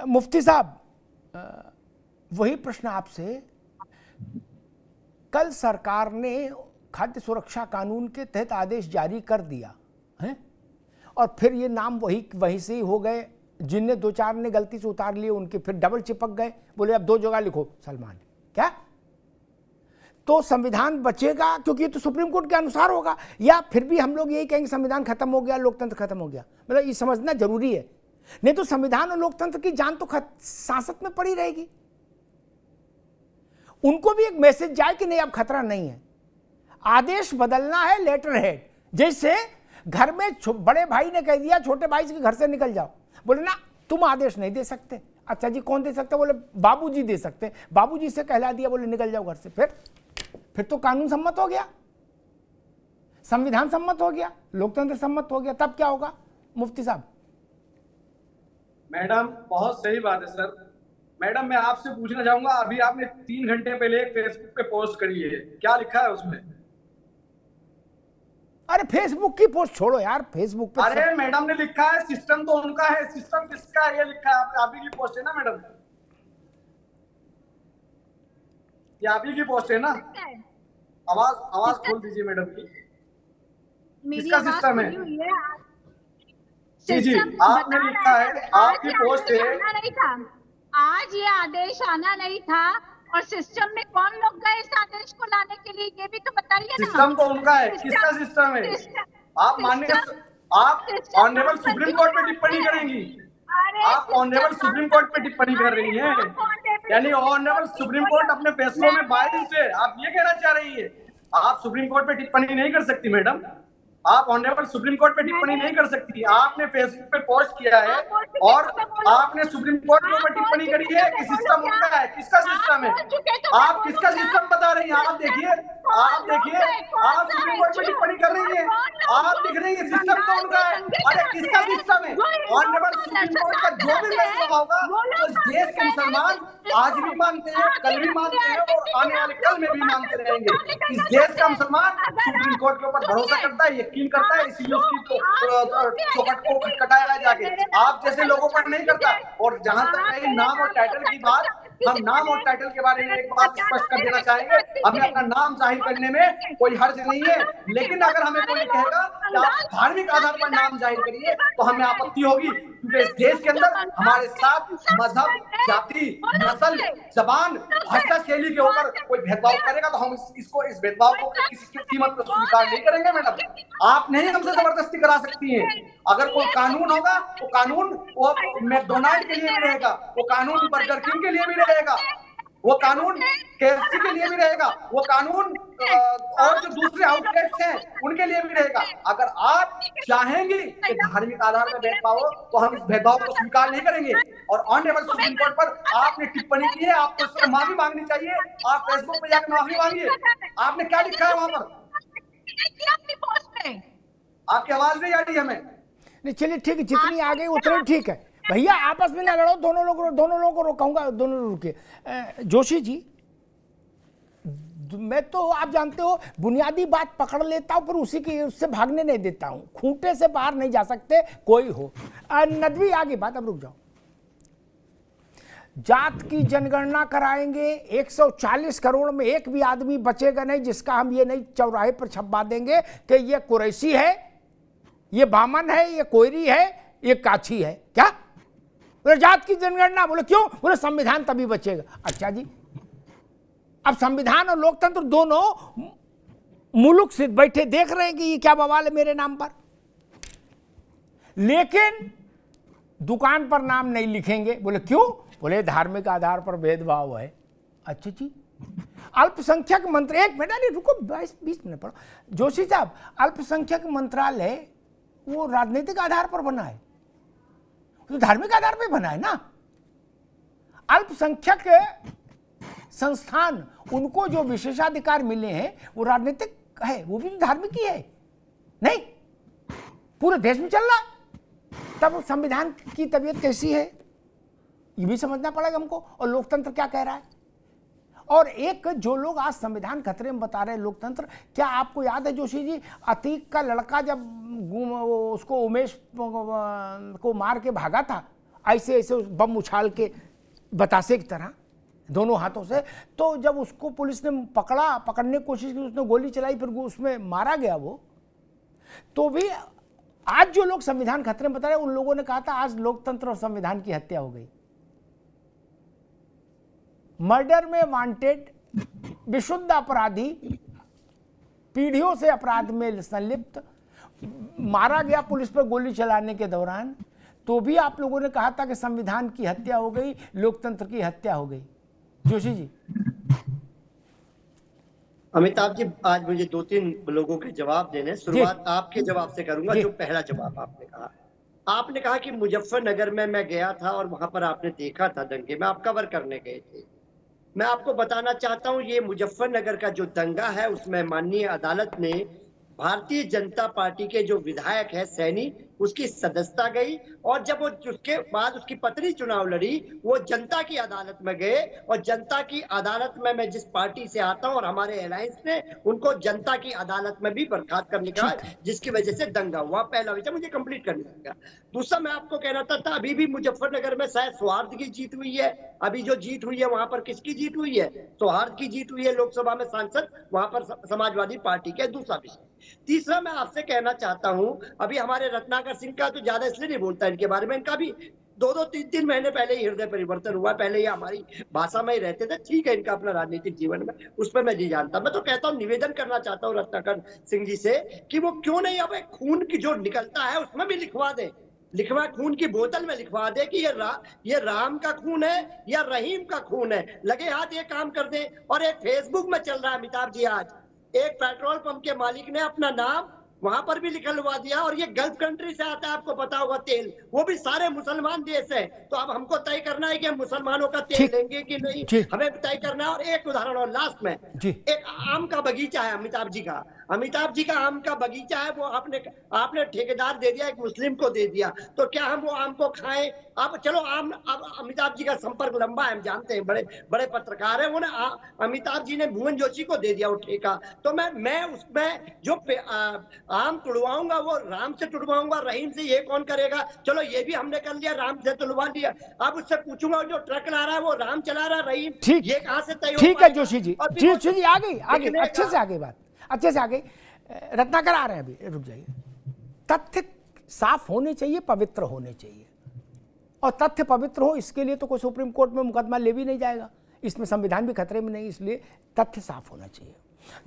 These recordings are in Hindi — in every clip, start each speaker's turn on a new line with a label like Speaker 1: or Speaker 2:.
Speaker 1: मुफ्ती साहब, वही प्रश्न आपसे, कल सरकार ने खाद्य सुरक्षा कानून के तहत आदेश जारी कर दिया है और फिर ये नाम वही से ही हो गए, जिनने दो चार ने गलती से उतार लिए उनके फिर डबल चिपक गए, बोले अब दो जगह लिखो सलमान। क्या तो संविधान बचेगा? क्योंकि ये तो सुप्रीम कोर्ट के अनुसार होगा, या फिर भी हम लोग यही कहेंगे संविधान खत्म हो गया, लोकतंत्र खत्म हो गया? मतलब ये समझना जरूरी है, नहीं तो संविधान और लोकतंत्र की जान तो सांसत में पड़ी रहेगी। उनको भी एक मैसेज जाए कि नहीं अब खतरा नहीं है, आदेश बदलना है लेटर हेड। जैसे घर में बड़े भाई ने कह दिया छोटे भाई से घर से निकल जाओ, बोले ना तुम आदेश नहीं दे सकते। अच्छा जी कौन दे सकते? बोले बाबूजी दे सकते। बाबूजी से कहला दिया, बोले निकल जाओ घर से। फिर तो कानून सम्मत हो गया, संविधान सम्मत हो गया, लोकतंत्र सम्मत हो गया। तब क्या होगा मुफ्ती साहब?
Speaker 2: मैडम बहुत सही बात है सर। मैडम मैं आपसे पूछना चाहूंगा, अभी आपने 3 घंटे पहले एक फेसबुक पे पोस्ट करी है, क्या लिखा है उसमें?
Speaker 1: अरे फेसबुक की पोस्ट छोड़ो यार, फेसबुक पे
Speaker 2: अरे मैडम ने लिखा है सिस्टम तो उनका है, सिस्टम किसका है ये लिखा है। आप ही की पोस्ट है ना मैडम? ये आप ही की पोस्ट है ना? आवाज खोल दीजिए मैडम की। किसका सिस्टम है? जी जी आपने लिखा है, आपकी पोस्ट है।
Speaker 3: आज ये आदेश आना नहीं था और सिस्टम में कौन लोग गए इस आदेश को लाने के लिए, ये भी तो बताइए ना।
Speaker 2: सिस्टम तो उनका है, किसका सिस्टम है? आप माननीय, आप ऑनरेबल सुप्रीम कोर्ट पे टिप्पणी करेंगी? आप ऑनरेबल सुप्रीम कोर्ट पे टिप्पणी कर रही हैं, यानी ऑनरेबल सुप्रीम कोर्ट अपने फैसलों में बाइज्ड है, आप ये कहना चाह रही है? आप सुप्रीम कोर्ट पे टिप्पणी नहीं कर सकती मैडम, आप ऑनरेबल सुप्रीम कोर्ट पे टिप्पणी नहीं कर सकती। आपने फेसबुक पे पोस्ट किया है और आपने सुप्रीम कोर्ट के ऊपर टिप्पणी करी है कि सिस्टम उनका है। किसका सिस्टम है? आप किसका सिस्टम बता रही हैं? आप देखिए, आप सुप्रीम कोर्ट पे टिप्पणी कर रही हैं, आप दिख रही है सिस्टम तो उनका है। अरे किसका सिस्टम है? ऑनरेबल सुप्रीम कोर्ट का जो भी फैसला होगा उस देश के मुसलमान आज भी मानते हैं, कल भी मानते हैं और आने वाले कल में भी मानते रहेंगे। इस देश का मुसलमान सुप्रीम कोर्ट के ऊपर भरोसा करता है, यकीन करता है, इसीलिए उसकी चौखट को खटखटाया जाके आप जैसे लोगों पर नहीं करता। और जहां तक रही नाम और टाइटल की बात, हम नाम और टाइटल के बारे में एक बात स्पष्ट कर देना चाहेंगे, हमें अपना नाम जाहिर करने में कोई हर्ज नहीं है, लेकिन अगर हमें कोई कहेगा कि आप धार्मिक आधार पर नाम जाहिर करिए तो हमें आपत्ति होगी, क्योंकि इस देश के अंदर हमारे साथ मजहब, जाति, नस्ल, जबान, भाषा शैली के ऊपर कोई भेदभाव करेगा तो हम इस भेदभाव को किसी कीमत पर स्वीकार नहीं करेंगे। मैडम आप नहीं हमसे जबरदस्ती करा सकती हैं। अगर कोई कानून होगा तो कानून वो मैकडोनाल्ड के लिए भी रहेगा, वो कानून बर्गर किंग के लिए भी रहेगा, वो कानून केएफसी के लिए भी रहेगा, वो कानून और जो दूसरे आउटलेट्स हैं उनके लिए भी रहेगा। अगर आप चाहेंगी कि धार्मिक आधार पर भेदभाव हो तो हम इस भेदभाव को स्वीकार नहीं करेंगे। और ऑनरेबल सुप्रीम कोर्ट पर आपने टिप्पणी की है, आपको उससे माफी मांगनी चाहिए। आप फेसबुक पे जाकर माफी मांगिए। आपने क्या लिखा है वहां पर? आपकी आवाज नहीं आ रही हमें।
Speaker 1: नहीं चलिए ठीक है, जितनी आ गई उतनी ठीक है भैया, आपस में ना लड़ो, दोनों लोगों को रोकूंगा, दोनों लोग रुके। जोशी जी, मैं तो आप जानते हो बुनियादी बात पकड़ लेता हूं, फिर उससे भागने नहीं देता हूं, खूंटे से बाहर नहीं जा सकते कोई हो। नदवी आगे बात, अब रुक जाओ। जात की जनगणना कराएंगे, 140 करोड़ में एक भी आदमी बचेगा नहीं जिसका हम ये नहीं चौराहे पर छपवा देंगे कि ये कुरैशी है, ये बामन है, ये कोयरी है, ये काछी है। क्या बोले जात की जनगणना? बोले क्यों? बोले संविधान तभी बचेगा। अच्छा जी, अब संविधान और लोकतंत्र दोनों मुल्क से बैठे देख रहे हैं कि ये क्या बवाल है मेरे नाम पर, लेकिन दुकान पर नाम नहीं लिखेंगे। बोले क्यों? बोले धार्मिक आधार पर भेदभाव है। अच्छा जी, अल्पसंख्यक मंत्री, एक मिनट, अरे रुको 20 मिनट पढ़ो। जोशी साहब, अल्पसंख्यक मंत्रालय वो राजनीतिक आधार पर बना है, तो धार्मिक आधार पर बना है ना। अल्पसंख्यक संस्थान, उनको जो विशेषाधिकार मिले हैं वो राजनीतिक है, वो भी धार्मिक ही है नहीं, पूरे देश में चल रहा है। तब संविधान की तबीयत कैसी है ये भी समझना पड़ेगा हमको, और लोकतंत्र क्या कह रहा है। और एक जो लोग आज संविधान खतरे में बता रहे हैं लोकतंत्र, क्या आपको याद है जोशी जी, अतीक का लड़का जब उसको उमेश को मार के भागा था, ऐसे ऐसे उस बम उछाल के बतासे की तरह दोनों हाथों से। तो जब उसको पुलिस ने पकड़ने की कोशिश की, उसने गोली चलाई, फिर उसमें मारा गया वो। तो भी आज जो लोग संविधान खतरे में बता रहे, उन लोगों ने कहा था आज लोकतंत्र और संविधान की हत्या हो गई। मर्डर में वांटेड विशुद्ध अपराधी, पीढ़ियों से अपराध में संलिप्त, मारा गया पुलिस पर गोली चलाने के दौरान, तो भी आप लोगों ने कहा था कि संविधान की हत्या हो गई, लोकतंत्र की हत्या हो गई। जोशी जी।
Speaker 4: अमिताभ जी, आज मुझे 2-3 लोगों के जवाब देने। शुरुआत आपके जवाब से करूंगा। जो पहला जवाब आपने कहा कि मुजफ्फरनगर में मैं गया था और वहां पर आपने देखा था दंगे में, आप कवर करने गए थे। मैं आपको बताना चाहता हूं, ये मुजफ्फरनगर का जो दंगा है उसमें माननीय अदालत ने भारतीय जनता पार्टी के जो विधायक है सैनी, उसकी सदस्यता गई, और जब वो उसके बाद उसकी पत्नी चुनाव लड़ी, वो जनता की अदालत में गए, और जनता की अदालत में मैं जिस पार्टी से आता हूं और हमारे अलायंस ने उनको जनता की अदालत में भी बर्खास्त करने का, जिसकी वजह से दंगा हुआ। पहला विषय मुझे कंप्लीट करने देगा। दूसरा मैं आपको कहना था अभी भी मुजफ्फरनगर में शायद सौहार्द की जीत हुई है। अभी जो जीत हुई है वहां पर किसकी जीत हुई है? सौहार्द की जीत हुई है। लोकसभा में सांसद वहां पर समाजवादी पार्टी के। दूसरा विषय। तीसरा मैं आपसे कहना चाहता हूं, अभी हमारे रत्नाकर सिंह का तो ज्यादा इसलिए नहीं बोलता इनके बारे में, इनका भी 2-3 महीने पहले ही हृदय परिवर्तन हुआ। पहले ये हमारी भाषा में ही रहते थे। ठीक है, इनका अपना राजनीतिक जीवन में, उस पर मैं नहीं जानता। मैं तो कहता हूँ, निवेदन करना चाहता हूँ रत्नाकर सिंह जी से कि वो क्यों नहीं अब खून की जो निकलता है उसमें भी लिखवा दे, खून की बोतल में लिखवा दे कि ये राम का खून है या रहीम का खून है। लगे हाथ ये काम कर दे। और एक फेसबुक में चल रहा है अमिताभ जी, आज एक पेट्रोल पंप के मालिक ने अपना नाम वहां पर भी लिखलवा दिया, और ये गल्फ कंट्री से आता है, आपको पता होगा तेल, वो भी सारे मुसलमान देश है। तो अब हमको तय करना है कि हम मुसलमानों का तेल लेंगे कि नहीं, हमें तय करना है। और एक उदाहरण और लास्ट में, एक आम का बगीचा है अमिताभ जी का आम का बगीचा है, वो आपने ठेकेदार दे दिया, एक मुस्लिम को दे दिया। तो क्या हम वो आम को खाएं? अब चलो आम, अब अमिताभ जी का संपर्क लंबा है, हम जानते हैं, बड़े बड़े पत्रकार है। उन्हें अमिताभ जी ने भुवन जोशी को दे दिया वो ठेका। तो मैं उसमें जो आम तुड़वाऊंगा वो राम से तुड़वाऊंगा, रहीम से ये कौन करेगा? चलो ये भी हमने कर लिया, राम से तुड़वा लिया। अब उससे पूछूंगा जो ट्रक ला रहा है वो राम चला रहा है, रहीम, ये कहाँ से तय हो?
Speaker 1: ठीक है जोशी जी, जोशी जी आगे अच्छे से आगे बात, अच्छे से आगे। रत्नाकर आ रहे हैं, अभी रुक जाइए। तथ्य साफ होने चाहिए, पवित्र होने चाहिए, और तथ्य पवित्र हो इसके लिए तो कोई सुप्रीम कोर्ट में मुकदमा ले भी नहीं जाएगा, इसमें संविधान भी खतरे में नहीं, इसलिए तथ्य साफ होना चाहिए।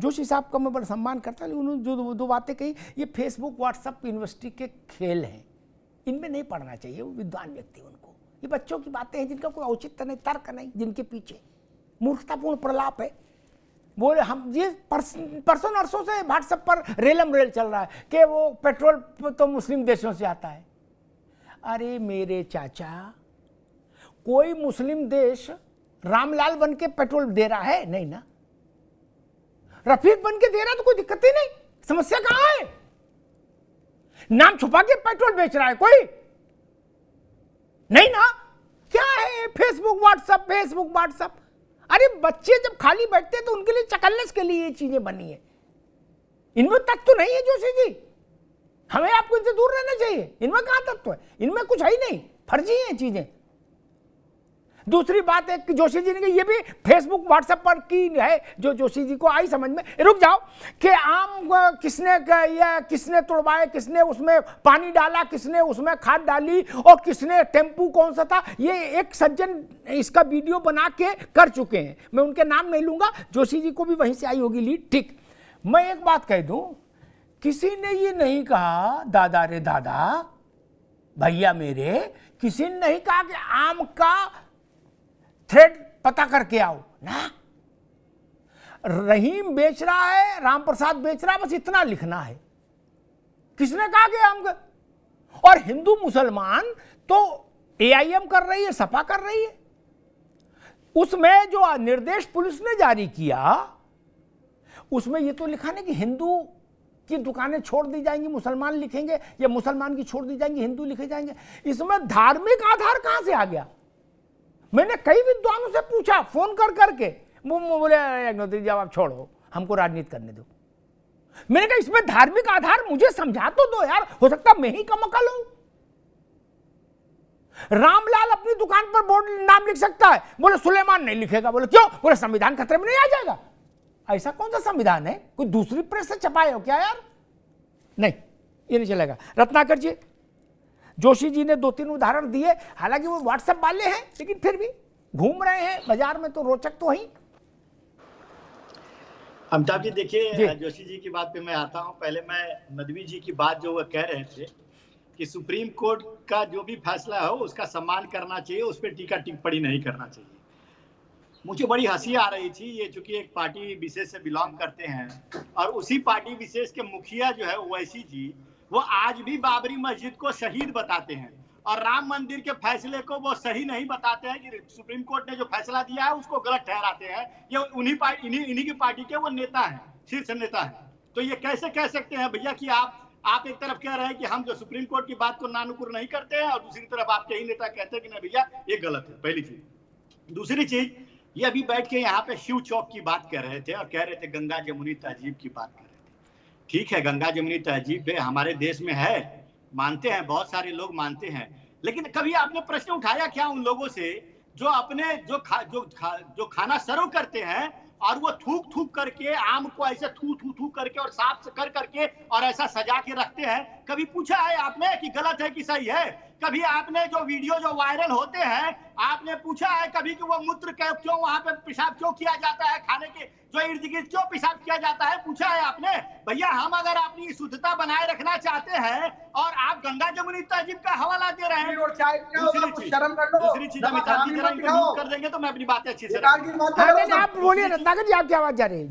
Speaker 1: जोशी साहब का मैं बड़ा सम्मान करता हूँ, उन्होंने जो दो बातें कही, ये फेसबुक व्हाट्सएप यूनिवर्सिटी के खेल हैं, इनमें नहीं पढ़ना चाहिए। वो विद्वान व्यक्ति, उनको ये बच्चों की बातें हैं जिनका कोई औचित्य नहीं, तर्क नहीं, जिनके पीछे मूर्खतापूर्ण प्रलाप है। बोले हम ये परसों नरसों से व्हाट्सएप पर रेलम रेल चल रहा है कि वो पेट्रोल तो मुस्लिम देशों से आता है। अरे मेरे चाचा, कोई मुस्लिम देश रामलाल बन के पेट्रोल दे रहा है? नहीं ना। रफीक बन के दे रहा तो कोई दिक्कत ही नहीं, समस्या कहां है? नाम छुपा के पेट्रोल बेच रहा है कोई? नहीं ना। क्या है फेसबुक व्हाट्सएप? अरे बच्चे जब खाली बैठते हैं तो उनके लिए चकल्लस के लिए ये चीजें बनी है। इनमें तत्व तो नहीं है जोशी जी, हमें आपको इनसे दूर रहना चाहिए। इनमें कहां तत्व है? इनमें कुछ है ही नहीं, फर्जी है चीजें। दूसरी बात है कि जोशी जी ने कहा ये भी फेसबुक व्हाट्सएप पर की है, जो जोशी जी को आई समझ में। रुक जाओ कि आम किसने तोड़वाए, किसने उसमें पानी डाला, किसने उसमें खाद डाली, और किसने टेम्पू कौन सा था, ये एक सज्जन इसका वीडियो बना के कर चुके हैं। मैं उनके नाम नहीं लूंगा, जोशी जी को भी वहीं से आई होगी लीड। ठीक, मैं एक बात कह दूं, किसी ने ये नहीं कहा, दादा रे दादा, भैया मेरे, किसी ने नहीं कहा कि आम का थ्रेड पता करके आओ ना। रहीम बेच रहा है, राम प्रसाद बेच रहा है, बस इतना लिखना है। किसने कहा कि आम का? और हिंदू मुसलमान तो एआईएम कर रही है, सपा कर रही है। उसमें जो निर्देश पुलिस ने जारी किया उसमें ये तो लिखा नहीं कि हिंदू की दुकानें छोड़ दी जाएंगी, मुसलमान लिखेंगे, या मुसलमान की छोड़ दी जाएंगी, हिंदू लिखे जाएंगे। इसमें धार्मिक आधार कहां से आ गया? मैंने कई विद्वानों से पूछा फोन कर करके, वो बोले अग्निहोत्री जी आप छोड़ो, हमको राजनीति करने दो। मैंने कहा इसमें धार्मिक आधार मुझे समझा तो दो यार, हो सकता मैं ही कम अकल हूं। रामलाल अपनी दुकान पर बोर्ड नाम लिख सकता है, बोले सुलेमान नहीं लिखेगा। बोले क्यों? बोले संविधान खतरे में नहीं आ जाएगा। ऐसा कौन सा संविधान है? कोई दूसरी प्रेस से छपाए हो क्या यार? नहीं, ये नहीं चलेगा। रत्नाकर जी, जोशी जी ने 2-3 उदाहरण दिए, हालांकि वो व्हाट्सएप वाले हैं, लेकिन फिर भी घूम रहे हैं बाजार में, तो रोचक तो ही।
Speaker 5: अमिताभ जी देखिए, जोशी जी की बात पे मैं आता हूं। पहले मैं नदवी जी की बात जो वो कह रहे थे कि सुप्रीम कोर्ट का जो भी फैसला हो उसका सम्मान करना चाहिए, उस पर टीका टिप्पणी नहीं करना चाहिए। मुझे बड़ी हंसी आ रही थी, ये चूंकि एक पार्टी विशेष से बिलोंग करते हैं और उसी पार्टी विशेष के मुखिया जो है ओवैसी जी, वो आज भी बाबरी मस्जिद को शहीद बताते हैं और राम मंदिर के फैसले को वो सही नहीं बताते हैं कि सुप्रीम कोर्ट ने जो फैसला दिया है उसको गलत ठहराते हैं। ये इन्हीं की पार्टी के वो नेता हैं, शीर्ष नेता हैं। तो ये कैसे कह सकते हैं भैया कि आप एक तरफ कह रहे हैं कि हम जो सुप्रीम कोर्ट की बात को नानुकुर नहीं करते हैं और दूसरी तरफ आपके ही नेता कहते हैं कि नहीं भैया ये गलत है। पहली चीज। दूसरी चीज, ये अभी बैठ के यहाँ पे शिव चौक की बात कर रहे थे और कह रहे थे गंगा जमुनी तहजीब की बात कर रहे थे। ठीक है, गंगा जमुनी तहजीब हमारे देश में है, मानते हैं, बहुत सारे लोग मानते हैं, लेकिन कभी आपने प्रश्न उठाया क्या उन लोगों से जो अपने जो खाना सर्व करते हैं और वो थूक करके आम को ऐसे थू करके और साफ कर करके और ऐसा सजा के रखते हैं? कभी पूछा है आपने कि गलत है कि सही है? कभी आपने जो वीडियो जो वायरल होते हैं, आपने पूछा है कभी कि वो मूत्र क्यों वहां पे पेशाब क्यों किया जाता है, खाने के जो इर्द गिर्द क्यों पेशाब किया जाता है? पूछा है आपने? भैया हम अगर अपनी शुद्धता बनाए रखना चाहते हैं और आप गंगा जमुनी तहजीब का हवाला दे रहे हैं, दूसरी चीज अमिताभ जी जरा इनको म्यूट कर देंगे तो मैं अपनी बातें अच्छी से।
Speaker 1: आप बोलिए रत्नाकर जी, आपकी आवाज जा रही है।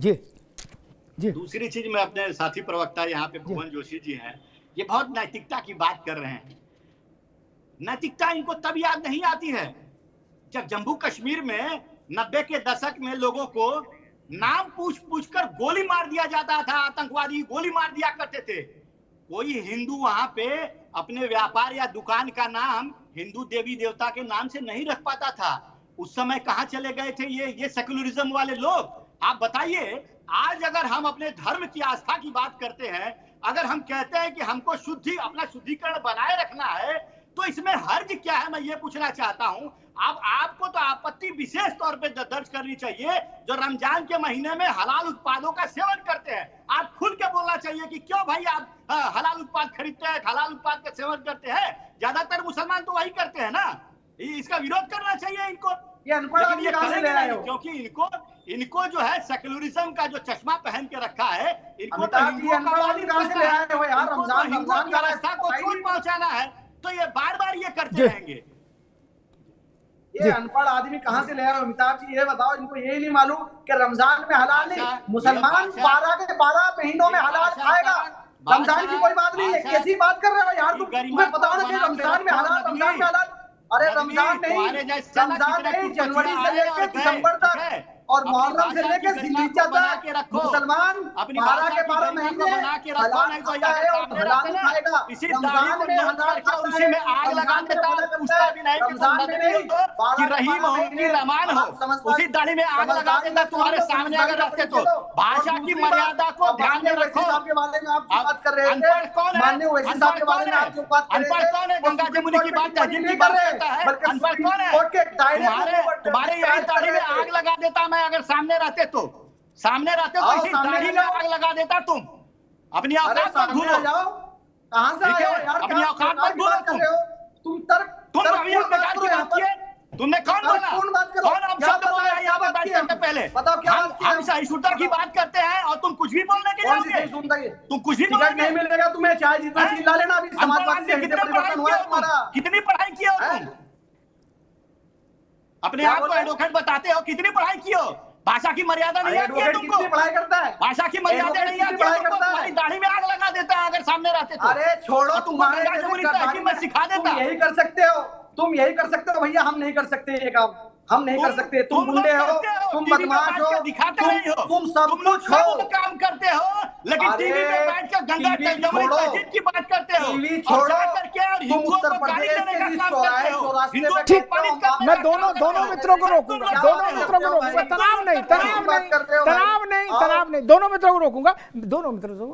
Speaker 1: जी।
Speaker 5: दूसरी चीज, मैं अपने साथी प्रवक्ता यहाँ पे भुवन जोशी जी हैं, ये बहुत नैतिकता की बात कर रहे हैं। नैतिकता इनको तब याद नहीं आती है जब जम्मू कश्मीर में 90 के दशक में लोगों को नाम पूछ कर गोली मार दिया जाता था, आतंकवादी गोली मार दिया करते थे। कोई हिंदू वहां पे अपने व्यापार या दुकान का नाम हिंदू देवी देवता के नाम से नहीं रख पाता था। उस समय कहां चले गए थे ये सेकुलरिज्म वाले लोग? आप बताइए। आज अगर हम अपने धर्म की आस्था की बात करते हैं, अगर हम कहते हैं कि हमको अपना शुद्धिकरण बनाए रखना है, तो इसमें हर्ज क्या है? मैं ये पूछना चाहता हूं। अब आपको तो आपत्ति विशेष तौर पे दर्ज करनी चाहिए जो रमजान के महीने में हलाल उत्पादों का सेवन करते हैं। आप खुल के बोलना चाहिए कि क्यों भाई आप हलाल उत्पाद खरीदते हैं, हलाल उत्पाद का सेवन करते हैं। ज्यादातर मुसलमान तो वही करते हैं ना, इसका विरोध करना चाहिए इनको।
Speaker 2: ये अनपढ़ आदमी कहां से ले आए हो?
Speaker 5: क्योंकि इनको जो है सेकुलरिज्म का जो चश्मा पहन के रखा है, इनको
Speaker 2: रमजान
Speaker 5: का रास्ता को चोट पहुंचाना है, तो ये बार ये करते रहेंगे।
Speaker 2: ये अनपढ़ आदमी कहां से ले आए हो? अमिताभ जी ये बताओ, इनको यही नहीं मालूम कि रमजान में हलाल नहीं, मुसलमान 12 के 12 महीनों में हलाल खाएगा। रमजान की कोई बात नहीं है, कैसी बात कर रहे हो यार? तुम्हें पता होना चाहिए रमजान में हलाल। अरे रमजान नहीं, जनवरी से लेकर दिसंबर तक और मुहर्रम से लेकर जिल्हिज्जा तक मुसलमान 12 के 12 महीने हलाल खाता है और हलाल खाएगा। रमजान में हलाल खाता है,
Speaker 5: आग लगा देता है, पूछता भी नहीं
Speaker 2: रमजान में नहीं,
Speaker 5: कि रहीम हो कि रहमान हो, उसी दाढ़ी में आग लगा देता तुम्हारे सामने अगर रखते तो। भाषा की मर्यादा को ध्यान में रखो।
Speaker 2: साहब के बारे में आप बात कर रहे थे, माननीय ओवैसी साहब के बारे में आप जो बात कर रहे थे,
Speaker 5: अनपढ़ कौन है? गंगा जमुनी की बात तहजीब की बात करता है, अनपढ़ कौन है? तुम्हारे यही दाढ़ी में आग लगा देता मैं अगर सामने रहते तो इसी दाढ़ी में आग लगा देता तुम। अपनी औकात पर भूलो।
Speaker 2: कहां से आए हो यार?
Speaker 5: अपनी औकात पर भूलो तुम अभी औकात की बात किए। तुमने कौन बोला? कौन अब शब्द बोला यहाँ पर बैठ करके? पहले
Speaker 2: बताओ क्या बात
Speaker 5: हम सहिष्णुता की बात करते हैं और तुम कुछ भी बोलने के जाओगे। तुम कुछ भी
Speaker 2: नहीं मिलेगा तुम्हें, चाहे जितना चिल्ला लेना। अभी समाजवादी से परिवर्तन हुआ है तुम्हारा।
Speaker 5: कितनी पढ़ाई की हो तुम? अपने आप को एडवोकेट बताते हो, कितनी पढ़ाई की हो? भाषा की मर्यादा नहीं आती है तुमको?
Speaker 2: पढ़ाई करता है
Speaker 5: भाषा की मर्यादा नहीं आती है तुमको? तुम्हारी दाढ़ी में आग लगा देता है अगर सामने रहते तो।
Speaker 2: अरे छोड़ो, तुम्हारे
Speaker 5: मैं सिखा देता।
Speaker 2: तुम यही कर सकते हो भैया, हम नहीं कर सकते ये काम। हम नहीं कर सकते। तुम गुंडे हो, तुम बदमाश हो, तुम सब कुछ हो,
Speaker 5: काम करते हो, लेकिन टीवी पे बैठ कर गंगा जमुनी तहजीब की बात करते हो।
Speaker 2: टीवी छोड़ो, तुम उत्तर प्रदेश के जिस चौराहे पे
Speaker 1: ठीक, मैं दोनों मित्रों को रोकूंगा। तनाव नहीं, दोनों मित्रों को